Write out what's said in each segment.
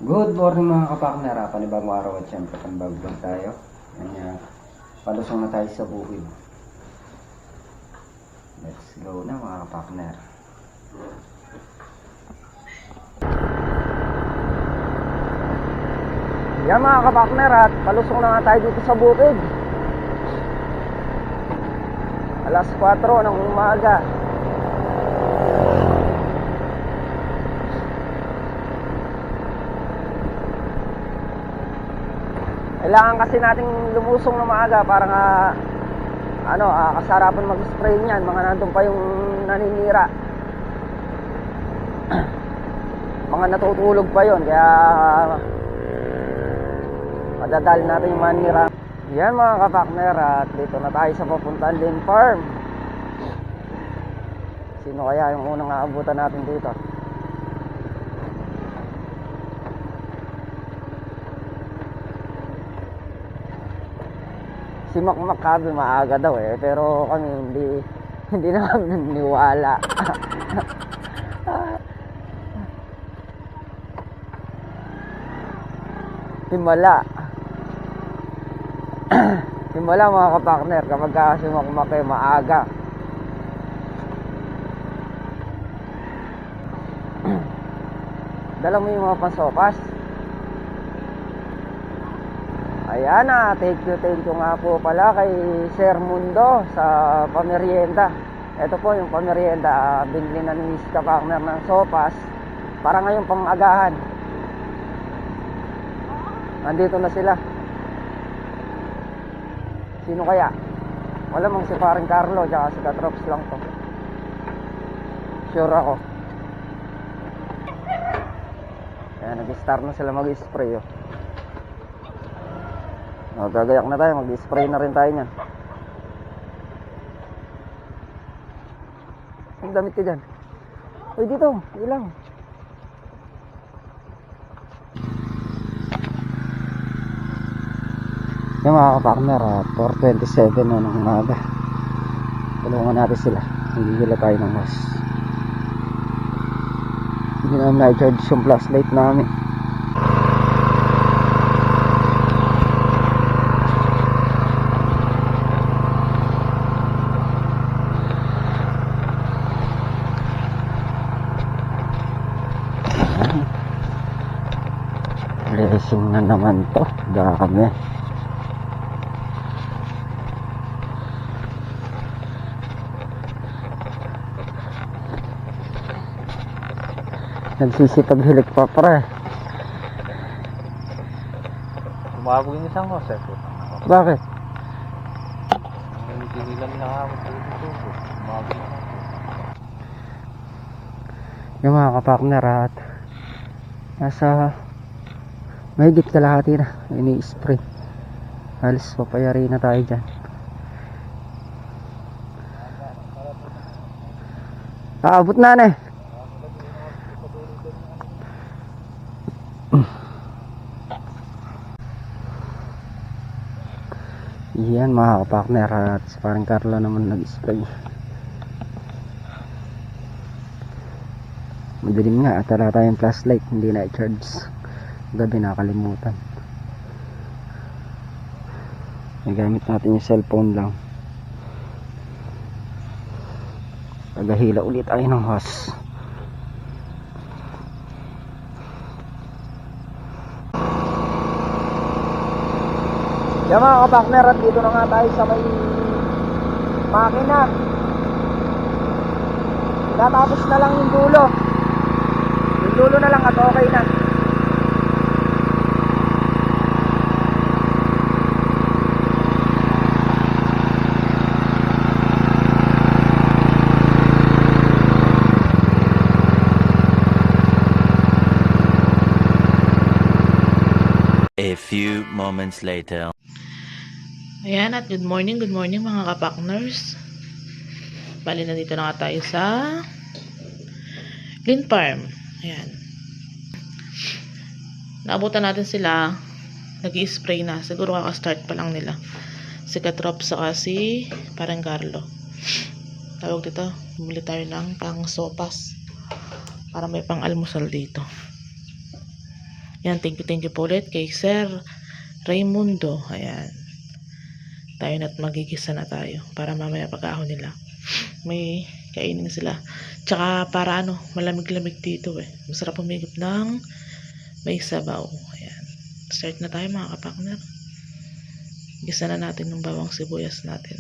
Good morning mga kapakner, panibagong araw at syempre panibagong vlog tayo. Kanya, palusong na tayo sa bukid. Let's go na mga kapakner. Yan mga kapakner, at palusong na nga tayo dito sa bukid. Alas 4 ng umaga. Kailangan kasi nating lumusong na maaga para nga kasarapan mag-spray niyan, mga nandun pa yung naninira. Mga natutulog pa yon, kaya madadali natin yung manira. Yan mga kapakner, at dito na tayo sa papuntahan Lynn Farm. Sino kaya yung unang aabutan natin dito? Si Makmak sabi maaga daw pero kami hindi naman naniwala. Himala. Himala mga kapakner kapag si Makmak maaga. Dala mo yung mga pasopas. Ayan na, thank you nga po pala kay Sir Mundo sa pamerienda. Ito po yung pamerienda, binili na ni Miss Kapakner ng sopas para ngayong pang-agahan. Nandito na sila. Sino kaya? Wala mong si Paring Carlo tsaka si Katrops lang to. Sure ako. Ayan, nag-start na sila mag-spray gagayak na tayo, mag-spray na rin tayo niyan. Ang damit ka dyan. Uy, dito, ilang. Yung mga kapakner, 4:27 na ng umaga. Tulungan natin sila. Hindi nila tayo ng mas. Hindi namin na-charge yung flashlight namin. Blessing na naman to. Dami. Nagsisipag hilik pa pre. Tumawag yung isang ko, sir. Bakit? Hindi lang nakakot dito. Tumawag na. Yung mga kapakner, at nasa mahigit kalahati na ini-spray. Halos papayari na tayo dyan. Aabot na Yan mga kapakner, at si Paring Carlo naman nag-spray. Madilim nga at wala tayong flashlight, hindi na i-charge. Gabi nakalimutan. Nagamit natin yung cellphone lang. Pagahila ulit tayo ng hose. Yan mga kapakner, at dito na nga tayo sa may makina. Natapos na lang yung dulo. Yung dulo na lang at okay na. A few moments later. Ayan, at good morning mga kapakners. Bali, nandito na nga tayo sa Lynn Farm. Ayan. Naabutan natin sila. Nag-i-spray na. Siguro kaka-start pa lang nila. Si Katrops saka si Paring Carlo. Tawag dito, bumili tayo ng pang sopas para may pang almusal dito. Yan, thank you po ulit kay Sir Raimundo. Ayan. Tayo na't magigisa na tayo para mamaya pag-ahon nila may kainin sila. Tsaka para malamig-lamig dito Masarap pumigop ng may sabaw. Ayan. Start na tayo mga kapakner. Gisa na natin ng bawang sibuyas natin.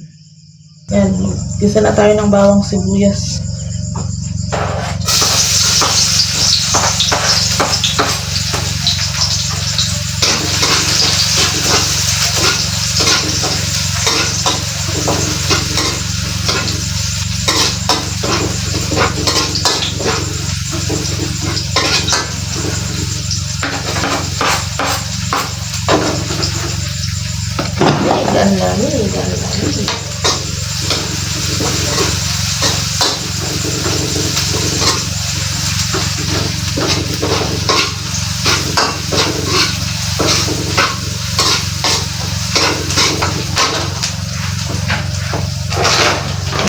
Ayan. Gisa na tayo ng bawang sibuyas. Ikan lagi.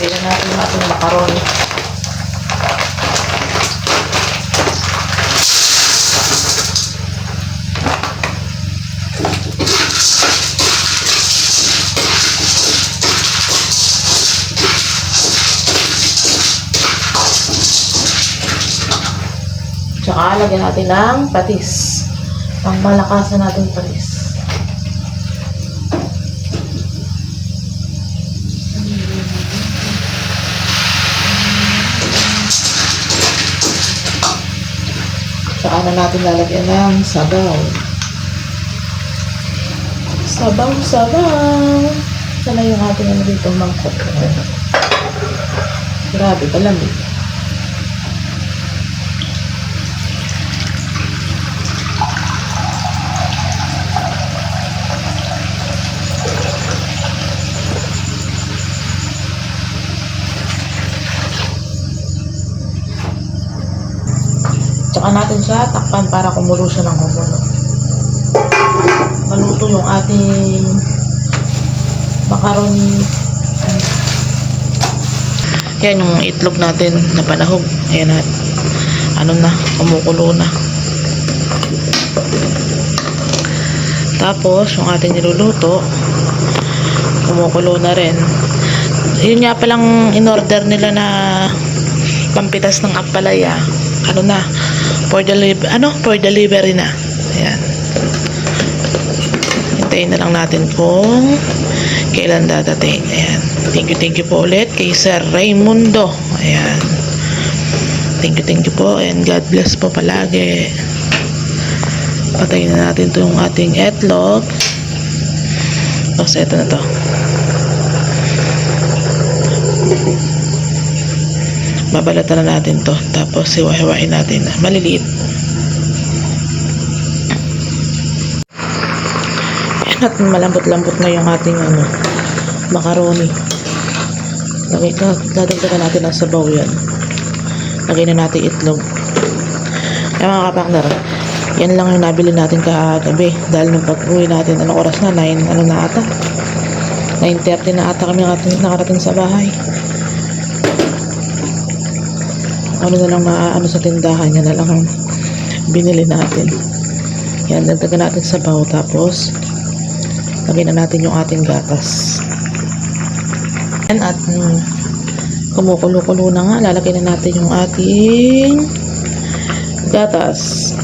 Bigyan natin yung ating macaroni. Tsaka lagyan natin ng patis. Ang malakasan natin patis. Tsaka na natin lalagyan ng sabaw. Sabaw. Sana yung ating dito mangkok. Grabe, palamig. Tsaka natin siya takpan para kumulo siya ng kumulo. Maluto yung ating macaroni. Yan yung itlog natin na panahog. Ayan na. Kumukulo na. Tapos yung ating niluluto, kumukulo na rin. Yun nga palang in-order nila na pampitas ng ampalaya. For delivery na. Ayan. Hintayin na lang natin kung kailan dadating. Ayan. Thank you po ulit kay Sir Raimundo. Ayan. Thank you po and God bless po palagi. Patayin na natin itong ating etlog. Tapos ito na to. Babalatan na natin to. Tapos hiwa-hiwain natin. Maliliit. Ayan, at malambot-lambot na yung ating macaroni. Dadagdagan natin ang sabaw yan. Lagyan na natin itlog. Ayan mga kapakner. Yan lang yung nabili natin kagabi. Dahil nung pag-uwi natin, anong oras na? 9:30 na ata kami nakarating sa bahay. Ano na lang sa tindahan, yan na lang ang binili natin. Yan, dagdagan natin sabaw. Tapos lagyan na natin yung ating gatas. Yan, at kumukulo-kulo na nga, lalagyan na natin yung ating gatas.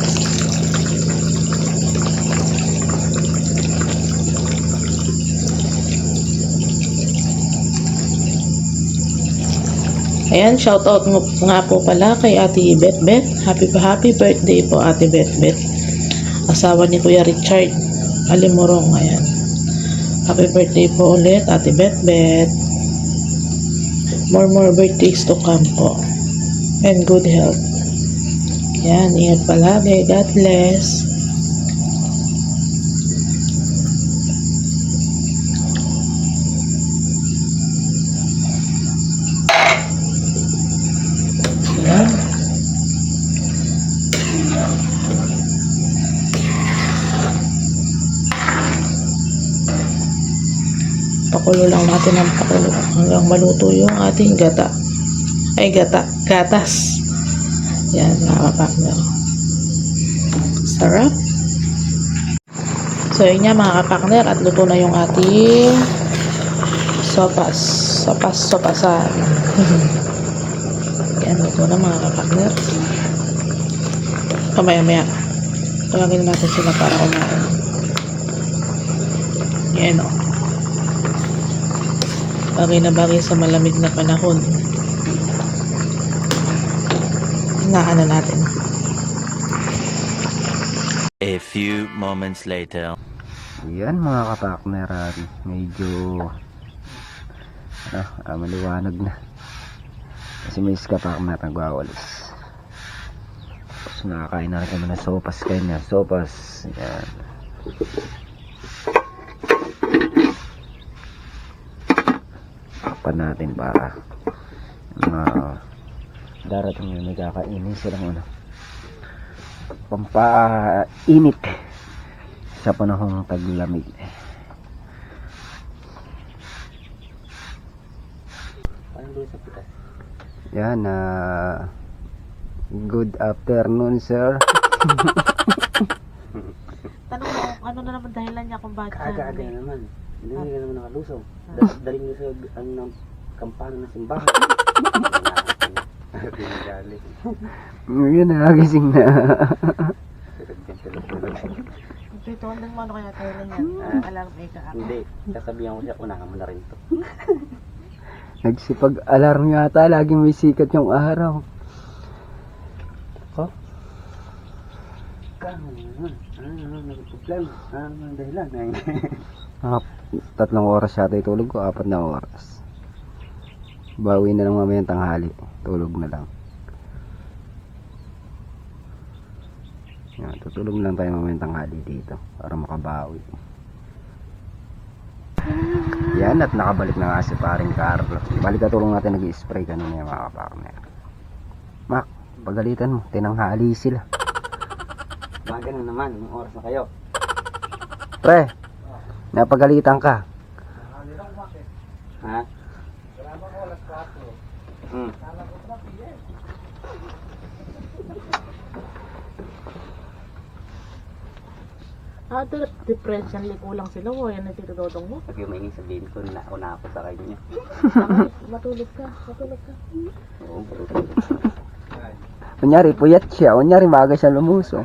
Ayan, shout out nga po pala kay Ate Bet. Happy birthday po Ate Bet. Asawa ni Kuya Richard Alimorong. Ayan. Happy birthday po ulit Ate Bet. More birthdays to come po. And good health. Ayan, ingat palagi. God bless. Pakulo lang natin ang pakulo hanggang maluto yung ating gatas. Yan, mga kapakner. Sarap. So yun nga mga kapakner, at luto na yung ating sopasan. Yan, luto na mga kapakner. Kamaya-maya, tawagin natin sila para kumain. Yan o. Bagay na bagay sa malamig na panahon. Hingaan na natin. A few moments later. Yan mga kapakner, medyo maliwanag na. Kasi may kapakner nagwawalis. Tapos nakakain na rin kami ng sopas kanya. Sopas. Yan. Kapan natin para darating na nagkakainin silang pampainit sa panahong taglamig. Yan, good afternoon, sir. Tanong mo, ano na naman dahilan niya kung bakit Aga-aga na naman. Hindi ka naman nakalusong. Daling mo sa ng kampana ng simbahan. Pinagali. Yun na, gising na. Dito, andang mo ano kaya tayo yan? Alarm ka. Hindi. Kasabihan ko siya, unahan mo na rin to. Nagsipag-alarm yata, laging may sikat yung araw. Oh? Ano naman? Nagproblema. Ano naman dahilan? 3 oras yata itulog ko, 4 na oras. Bawi na lang mamayang tanghali. Tulog na lang. Yan, tutulog na lang tayo mamayang tanghali dito para makabawi. Yan, at nakabalik na nga si paring Carlo. Balik katulong natin nag-i-spray kanina yung mga kapakner. Mac, pagalitan mo, tinanghali sila. Mga ganun naman, anong oras na kayo? Pre, napagalitan ka. Ha? Depression, kulang sila o yan ang titudodong mo. Pag yung maingin sabihin ko, nauna ako sa kanya. Matulog ka. Oo, Kunyari, puyat siya. Kunyari, maaga siya lumusong.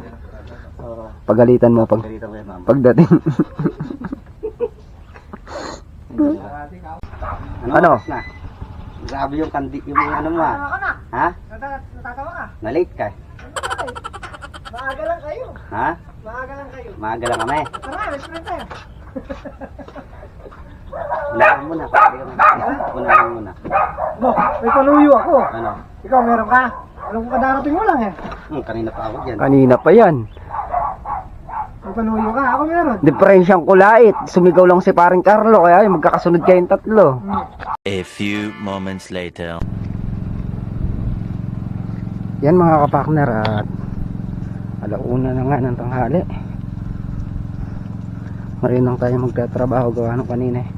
Pagalitan mo Pagalitan mo yan, mama. pagdating. Ano? Oras na? Grabe yung yung ano mo Ha? Natatawa ka? Na-late ka? Maaga lang kayo. Ha? Maaga lang kayo. Maaga lang kami. Tara, let's play tayo. Unahan muna. Unahan muna. May panuyo ako. Ano? Ikaw meron ka? Alam ko kadarating mo lang eh. Kanina pa ako dyan. Kanina pa yan. May panuyo ka? Ako meron. Diferensyang kulait. Sumigaw lang si paring Carlo. Kaya magkakasunod kayong 3. A few moments later. Yan mga kapakner, at alauna na nga ng tanghali. Marinang tayo magtatrabaho, gawa nung kanina eh.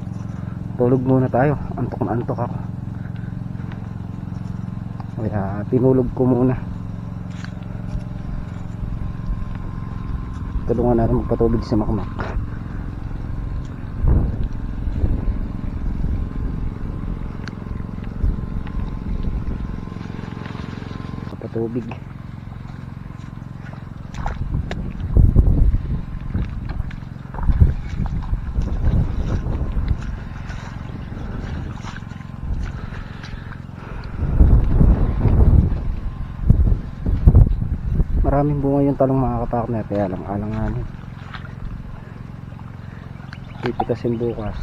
Tulog muna tayo, antok na antok ako. Kaya tinulog ko muna. Tulungan natin magpatulog si Makmak. Patubig. Maraming bunga yung talong mga kapakner, kaya lang alanganin. Pipitasin bukas.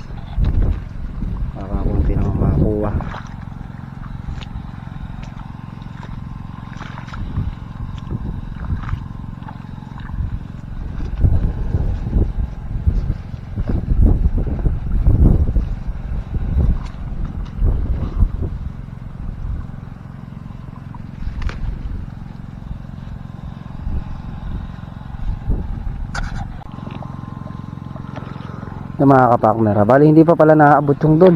Baka kunti naman makakuha. Yung mga kapakner, bali hindi pa pala naaabot yung doon.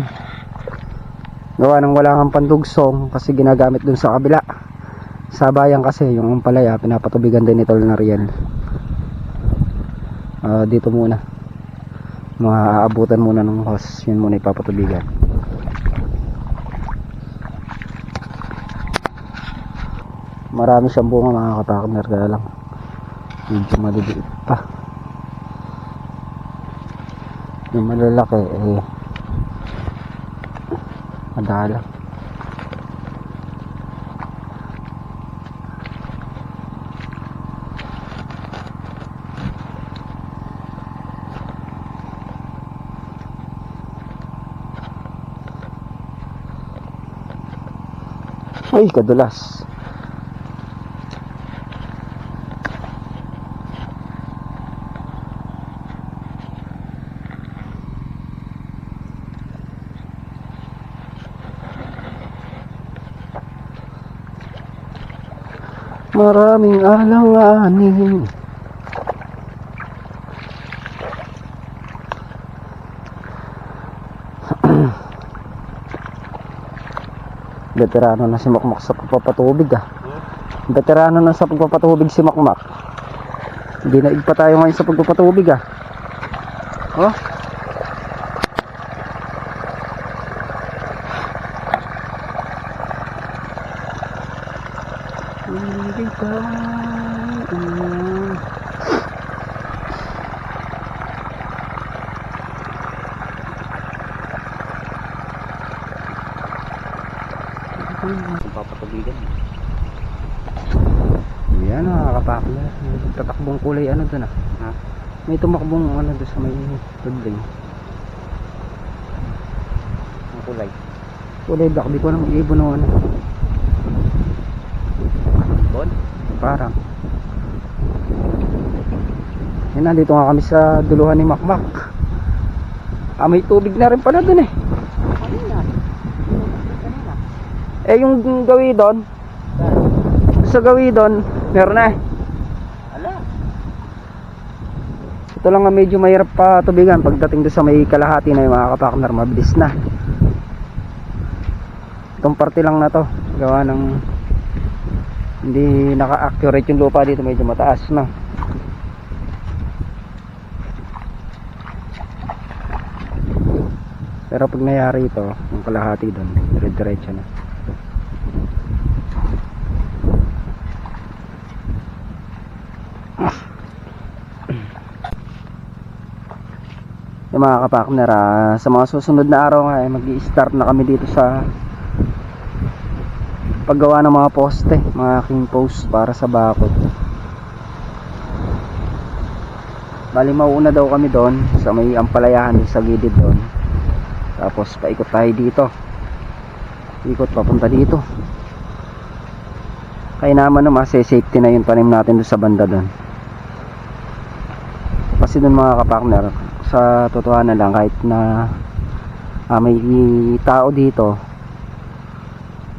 Gawa nang wala kang pandugsong kasi ginagamit dun sa kabila. Sa bayan kasi yung palaya pinapatubigan din ito na riyan. Dito muna. mga aabutan muna ng hose, yun muna ipapatubigan. Marami siyang bunga mga kapartner, kaya lang medyo maliliit pa. Yung malalaki madala. Ay, kadulas. Maraming alanganin. Veterano na si Makmak sa pagpapatubig ah. Veterano na sa pagpapatubig si Makmak. Hindi na igpa tayo ngayon sa pagpapatubig ah. Oh. Papatubigan. Yan nakakapakla. May tatakbong kulay ano doon ah. Ha? May tumakbong ano doon sa may tudling. Ang kulay. Kulay black, di ko alam ibon o ano. Bon? Parang. Yan, nandito nga kami sa duluhan ni Makmak. Ah, may tubig na rin pala doon eh. Eh yung gawi doon, sa gawi doon, meron na eh. Ala. Ito lang nga medyo mahirap pa tubigan. Pagdating doon sa may kalahati na yung mga kapaknar, mabilis na. Itong parte lang na to, gawa ng hindi naka-accurate yung lupa dito, medyo mataas na. Pero pag nangyari ito, yung kalahati doon, dire-diretso na. Yung mga kapakner, sa mga susunod na araw nga mag-i-start na kami dito sa paggawa ng mga poste, mga king post para sa bakod. Bali mauuna daw kami doon sa may ampalayahan sa gilid doon, tapos paikot tayo dito, ikot papunta dito, kaya naman naman safety na yung tanim natin doon sa banda doon. Kasi doon mga kapakner, sa totoo na lang, kahit na may tao dito,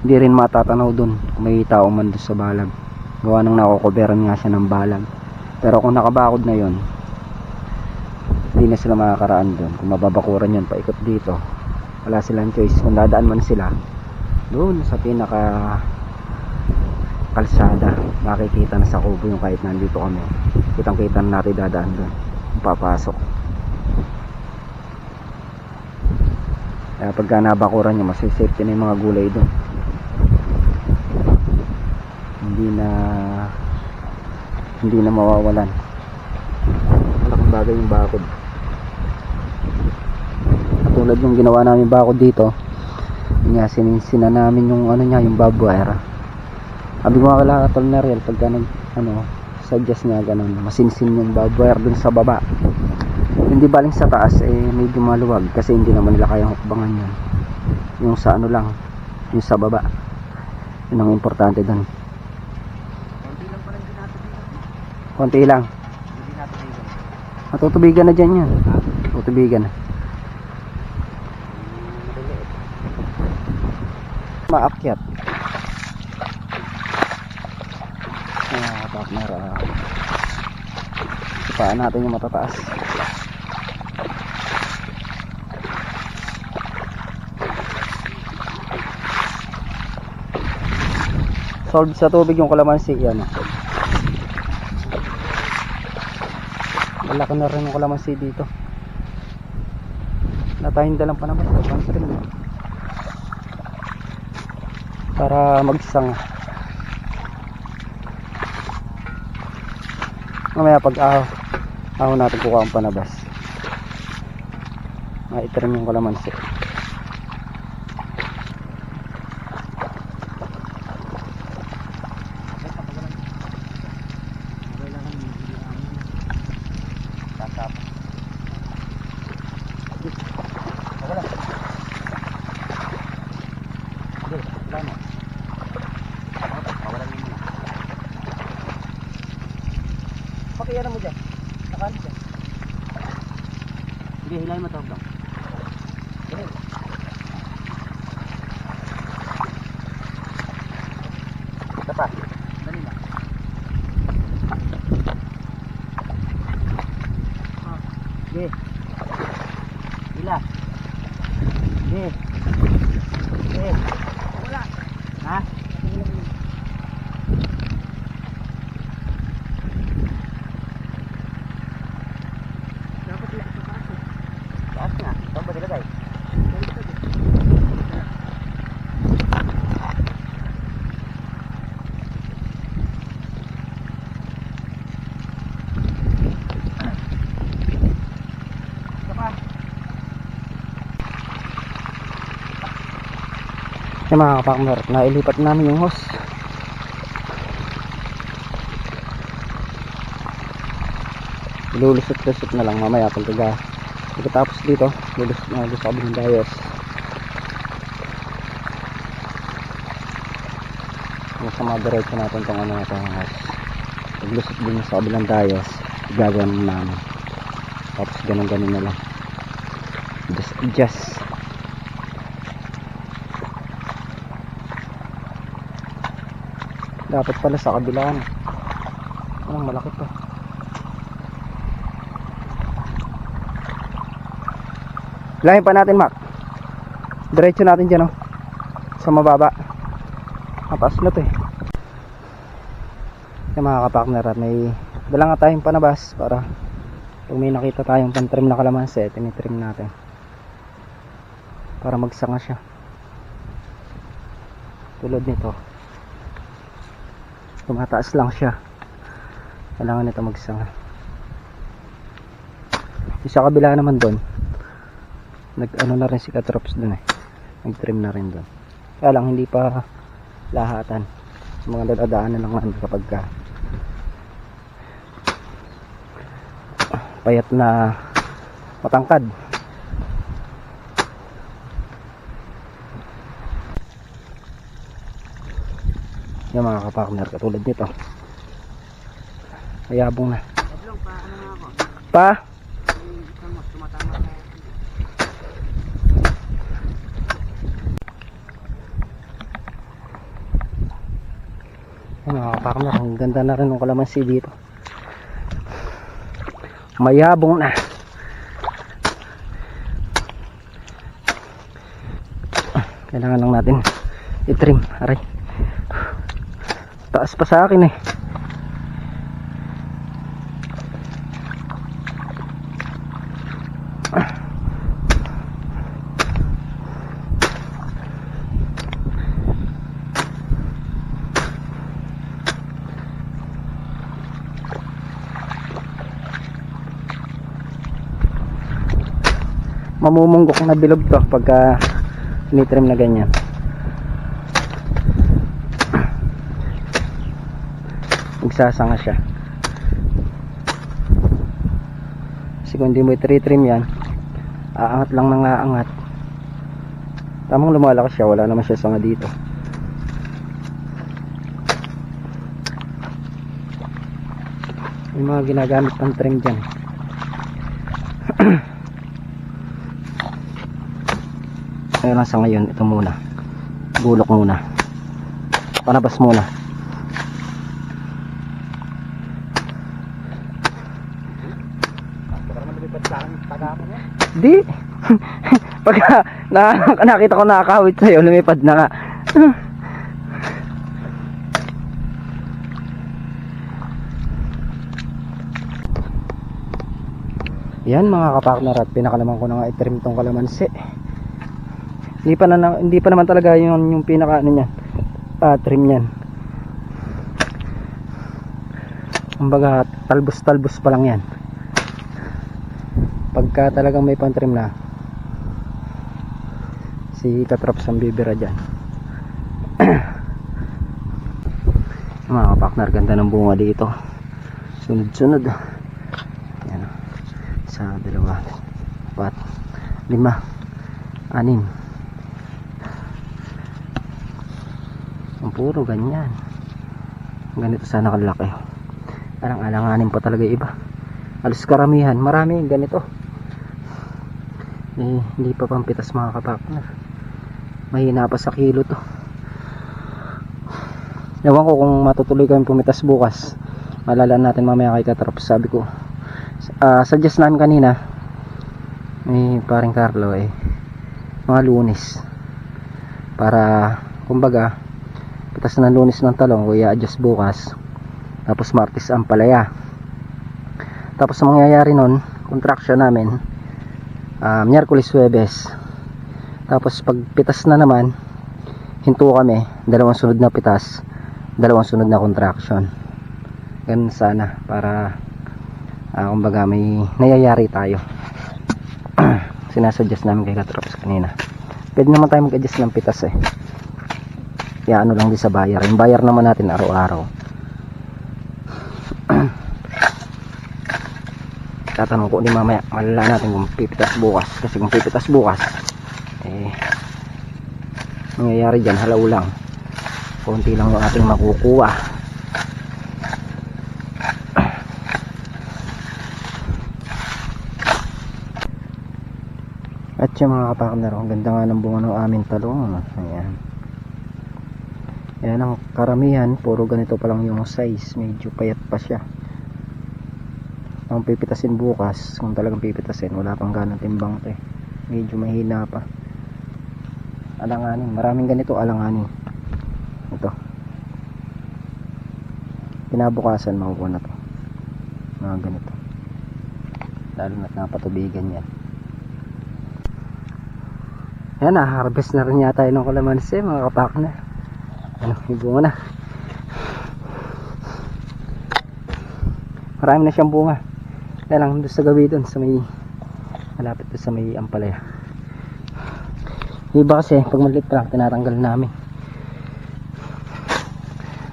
hindi rin matatanaw dun kung may tao man doon sa balag, gawa nang nakokoberan nga siya ng balag. Pero kung nakabakod na yon, hindi na sila makakaraan dun. Kung mababakuran yun, paikot dito, wala silang choice. Kung dadaan man sila doon sa pinaka kalsada, makikita na sa kubo yung kahit nandito kami, kitang kita na natin dadaan dun, papasok. Kaya pagka nabakuran nyo, masisafety na yung mga gulay doon. Hindi na mawawalan. Malaking bagay yung bakod. Katulad yung ginawa namin bakod dito, sinisina namin yung ano niya, yung barbed wire. Sabi ko nga kala Tol Nariel, pagka suggest niya ganun, masinsin yung barbed wire dun sa baba. Hindi baling sa taas medyo maluwag, kasi hindi naman nila kayang hukbangan yan. Yung sa ano lang, yung sa baba, yun ang importante dun. Konti lang. Matutubigan na dyan yan. Matutubigan na. Maakyat. Partner, ipaan natin yung matataas. Solve sa tubig yung kalamansi yan. Malaki na rin yung kalamansi dito. tayong dalang panabas sa pantrim para magsang. Mamaya pag aho natin kukuha ang panabas, maitrim yung kalamansi. Pakiyaran mo dyan. Nakali dyan. Sige, hilahin mo tawag lang. Ito pa. Dali na. Sige. Hila. Sige. Sige. Wala. Ha? Taas na. Saan ba nilagay? Yung mga kapakmer, nailipat namin yung hose. Lulusot-lusot na lang mamaya pagkatapos dito, lulusot na sa kabing dayos. Sa mga diretso natin itong ano natin ang hose. Paglusot din sa kabilang dayos, gagawin namin. Tapos ganun-ganun na lang. Just dapat pala sa kabilaan. Anong malaki to. Lahin pa natin, Mac. Diretso natin dyan, oh. Sa mababa. Mataas na to eh. Yung mga kapakner, may dala nga tayong panabas para kung may nakita tayong pantrim na kalamansi, tinitrim natin para magsanga siya. Tulad nito, tumataas lang siya, kailangan nito magsanga. Sa kabila naman doon, nag-ano na rin si Katrops doon eh, nag-trim na rin doon, kaya lang hindi pa lahatan. Sa mga dadaanan lang naman kapag payat na matangkad. Yung mga kapakner, katulad nito, mayabong na pa. Yung mga kapakner, ang ganda na rin ng kalamansi dito, mayabong na. Kailangan lang natin i-trim. Aray, taas pa sa akin eh. Mamumunggok na bilog to pagka tinitrim na ganyan. Magsasanga siya. Kasi kung hindi mo i-trim yan, aangat lang nang aangat. Tamang lumalakas siya, wala naman siya sanga dito. May mga ginagamit pang trim dyan. Kaya lang sa ngayon, ito muna, bulok muna, panabas muna. Di pagka nakita ko nakakawit sa'yo, lumipad na nga. Yan mga kapartner, at pinakalaman ko na nga i-trim tong kalamansi. Hindi pa naman talaga yung pinaka ano niyan, trim niyan. Kumbaga talbos pa lang yan. Pagka talagang may pantrim na, si Katrops ang bibira dyan. Mga kapartner, ganda ng bunga dito. Sunod-sunod. Yan, isa, dalawa, 4, 5, 6. Ang puro ganyan. Ganito sana kalaki. Parang alanganin pa talaga iba. Alos karamihan, marami ganito. Hindi pa pampitas mga kapartner. Mahina pa sa kilo to. Ewan ko kung matutuloy kami pumitas bukas. Malalaan natin mamaya kay Katrops. Sabi ko, suggest namin kanina ni paring Carlo mga Lunes, para kumbaga pitas ng Lunes ng talong, kuya adjust bukas, tapos Martes ang palaya. Tapos ang mangyayari nun, contraction namin Miyerkules, Huwebes. Tapos pag pitas na naman, hinto kami, 2 sunod na pitas, 2 sunod na contraction. Ganun sana, para kumbaga may nayayari tayo. Sinasuggest namin kay Katrops kanina. Pwede naman tayo mag-adjust ng pitas kaya ano lang din sa bayar. Yung bayar naman natin araw-araw. Tatanong ko ni mamaya, malala natin kung pipitas bukas. Kasi kung pipitas bukas, nangyayari dyan, halaw lang. Konti lang yung ating makukuha. At yung mga kapartner, ang ganda nga ng bunga ng aming talong. Ayan. Yan ang karamihan, puro ganito pa lang yung size. Medyo payat pa siya. Ang pipitasin bukas, kung talagang pipitasin, wala pang ganang timbang to medyo mahina pa. Alanganin, maraming ganito alanganin. Ito, kinabukasan makukuha na to, mga ganito, lalo na't napatubigan yan. Yan, na-harvest na rin yata yung kalamansi mga kapartner. Ano, may bunga na. Marami na siyang bunga. Yan lang doon sa gabi doon, sa may malapit doon sa may ampalaya. Iba kasi pag maliit pa lang tinatanggal namin.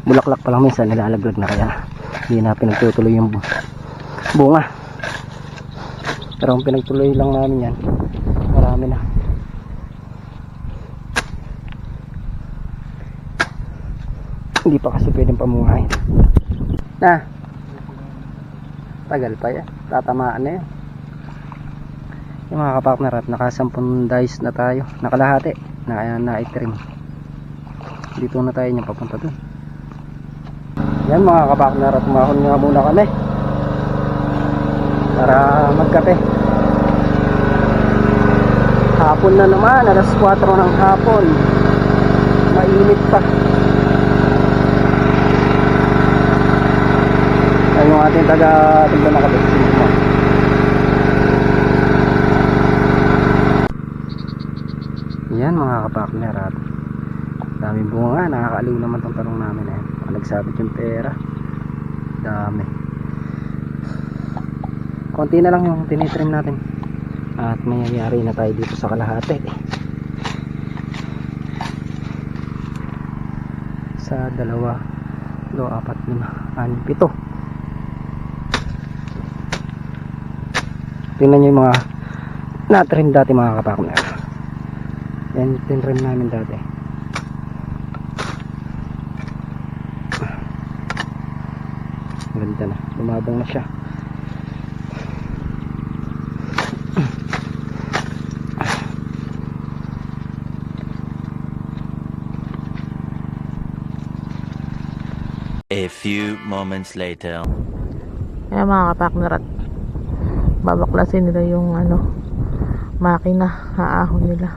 Bulaklak pa lang minsan nilalaglag na, kaya hindi na pinagtutuloy yung bunga. Pero kung pinagtuloy lang namin yan, marami na. Hindi pa kasi pwedeng pamungahin. Tagal pa yan, tatamaan na yan. Yung mga kapartner, at naka 10 dice na tayo, nakalahati na i-trim. Dito na tayo niya papunta dun. Yan mga kapartner, at umahon nga muna kami para magkape. Hapon na naman, alas 4 ng hapon, mainit pa. Ayun yung ating taga-tignan na kape. Yan mga kapartner, at daming bunga. Nakakaaliw naman tong talong namin nagsabit yung pera, dami. Konti na lang yung tinitrim natin, at mayayari na tayo dito sa kalahati. Sa 2, 4, 5, 6, 7. Tingnan nyo yung mga na-trim dati mga kapartner. Yan yung trim namin dati. Ganda na, lumabang na siya. A few moments later. Kaya mga kapartner, at babaklasin nila yung makina, haahon nila.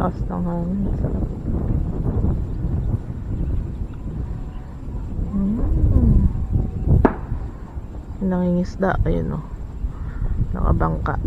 Taas ng hangin, sarap. Nangingisda, ayun o. Nakabangka.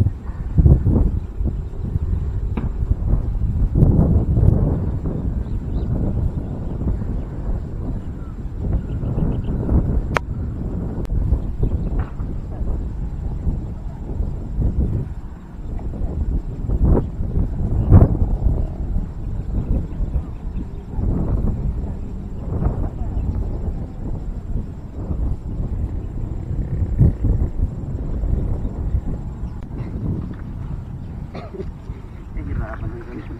Nahirapan ng ganun.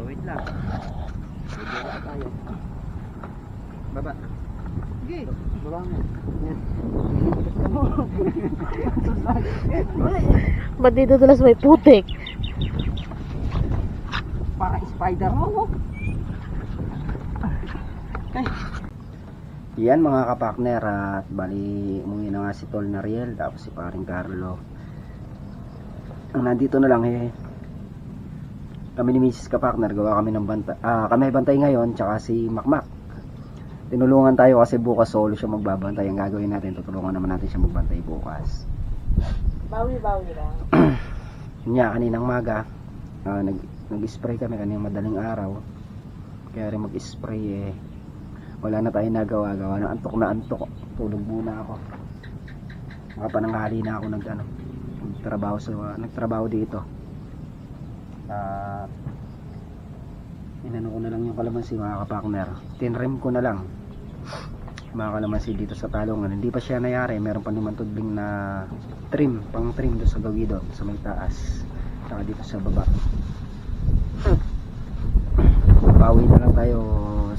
Wait lang. Baba tayo. Baba. Sige. Baba mo. Yan. Ba't dito tulas may putik? Para spider. Yan mga kapakner, at bali umuwi na nga si Tol Nariel tapos si paring Carlo. Ang nandito na lang kami ni Mrs. Kapakner, gawa kami ng bantay. Kami bantay ngayon, tsaka si Makmak. Tinulungan tayo kasi bukas solo siya magbabantay. Ang gagawin natin, tutulungan naman natin siya magbantay bukas. Bawi-bawi lang. Nya kaninang maga, nag-spray kami kaninang madaling araw. Kaya rin mag-spray wala na tayong nagawa-gawa ng antok na antok. Tulog muna ako. Makapananghali na ako nagtrabaho dito. Inano ko na lang yung kalamansi mga kapakner. Tinrim ko na lang mga kalamansi dito sa talongan. Hindi pa siya nayari, meron pa naman tudling na pang trim doon sa gawido, sa may taas, saka dito sa baba. Pauwi na lang tayo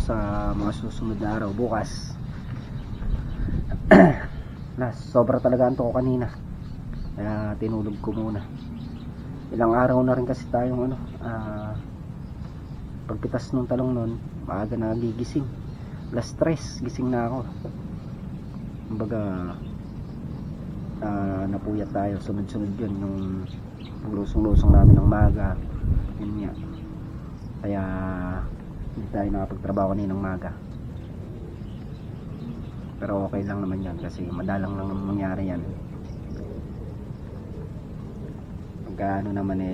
sa mga susunod na araw bukas. Sobra talaga antok ko kanina, kaya tinulog ko muna. Ilang araw na rin kasi tayong pagpitas ng talong nun, maaga na gigising. Alas 3 gising na ako. Kumbaga napuyat tayo, sunod-sunod yun yung lusong-lusong namin ng maga. Yun nga, kaya hindi tayo nakapagtrabaho kaninang maga. Pero okay lang naman yan kasi madalang lang naman mangyari yan. Pagka naman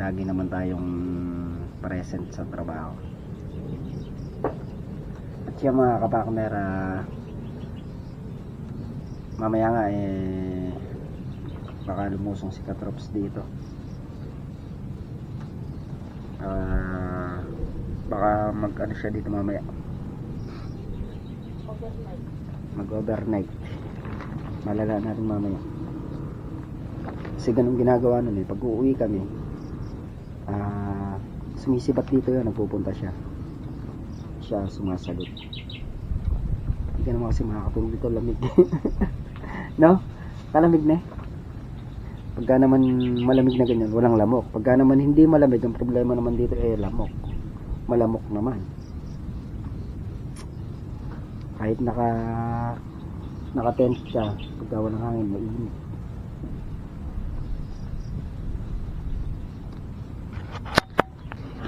lagi naman tayong present sa trabaho. At siya mga kapakner, mamaya nga baka lumusong si Katrops dito. Baka mag-ano siya dito mamaya, mag-overnight. Malala natin mamaya kasi ganun ginagawa nun pag uuwi kami, sumisibat dito yun, nagpupunta siya sumasagot. Hindi ka naman kasi makakatulog dito, lamig. No? Kalamig na pagka naman malamig na ganyan, walang lamok. Pagka naman hindi malamig, ang problema naman dito lamok. Malamok naman. Kahit naka-tent siya, pagka walang hangin, mainit.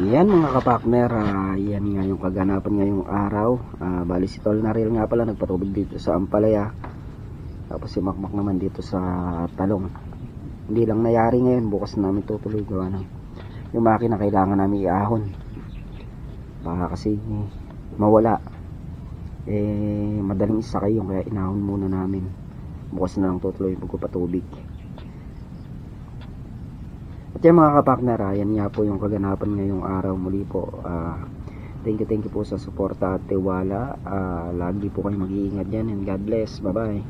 Yan mga kapakner, yan nga yung kaganapan ngayong araw. Bali si Tol Nariel nga pala nagpatubig dito sa Ampalaya, tapos si Makmak naman dito sa Talong. Hindi lang nayari ngayon, bukas namin tutuloy gawa ng yung makina kailangan namin iahon, baka kasi mawala, madaling isakay yung, kaya inahon muna namin. Bukas na lang tutuloy pagpapatubig. At yan mga kapakner, yan nga po yung kaganapan ngayong araw. Muli po, thank you po sa suporta at tiwala. Lagi po kayo mag-iingat dyan, and God bless. Bye bye.